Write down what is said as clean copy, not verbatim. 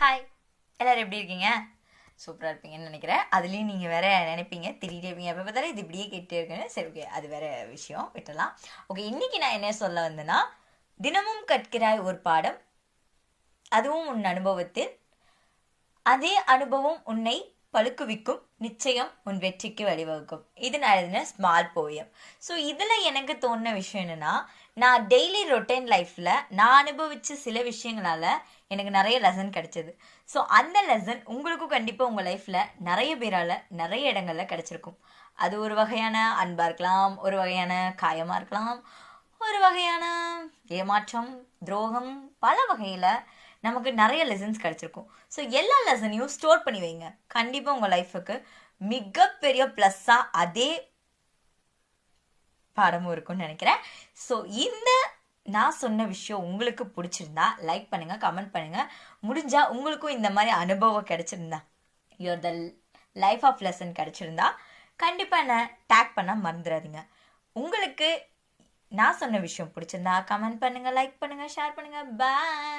Hi, எல்லாரும் எப்படி இருக்கீங்க? சூப்பராக இருப்பீங்கன்னு நினைக்கிறேன். அதுலேயும் நீங்கள் வேற நினைப்பீங்க, திடீர்னு இருப்பீங்க, எப்போ பார்த்தாலும் இது இப்படியே கேட்டே இருக்குன்னு. சரி, ஓகே, அது வேற விஷயம், விட்டலாம். ஓகே, இன்னைக்கு நான் என்ன சொல்ல வந்தேன்னா, தினமும் கற்கிறாய் ஒரு பாடம், அதுவும் உன் அனுபவத்தில், அதே அனுபவம் உன்னை பழுக்குவிக்கும், நிச்சயம் உன் வெற்றிக்கு வழிவகுக்கும். இது நான் எழுதின ஸ்மால் போயம். ஸோ இதில் எனக்கு தோணுன விஷயம் என்னன்னா, நான் டெய்லி ரொட்டீன் லைஃப்பில் நான் அனுபவித்த சில விஷயங்களால எனக்கு நிறைய லெசன் கிடைச்சது. ஸோ அந்த லெசன் உங்களுக்கும் கண்டிப்பாக உங்கள் லைஃப்பில் நிறைய பேரால் நிறைய இடங்களில் கிடைச்சிருக்கும். அது ஒரு வகையான அன்பாக இருக்கலாம், ஒரு வகையான காயமாக இருக்கலாம், ஒரு வகையான ஏமாற்றம், துரோகம், பல வகையில் நமக்கு நிறைய லெசன்ஸ் கிடைச்சிருக்கும். ஸோ எல்லா லெசனையும் ஸ்டோர் பண்ணி வைங்க. கண்டிப்பாக உங்கள் லைஃபுக்கு மிகப்பெரிய ப்ளஸ்ஸாக அதே பாடமும் இருக்கும்னு நினைக்கிறேன். ஸோ இந்த நான் சொன்ன விஷயம் உங்களுக்கு பிடிச்சிருந்தா லைக் பண்ணுங்க, கமெண்ட் பண்ணுங்க. முடிஞ்சா உங்களுக்கும் இந்த மாதிரி அனுபவம் கிடைச்சிருந்தா, your the life of lesson கிடைச்சிருந்தா கண்டிப்பாக என்ன டேக் பண்ண மறந்துடாதீங்க. உங்களுக்கு நான் சொன்ன விஷயம் பிடிச்சிருந்தா கமெண்ட் பண்ணுங்க, லைக் பண்ணுங்க, ஷேர் பண்ணுங்க. பாய்.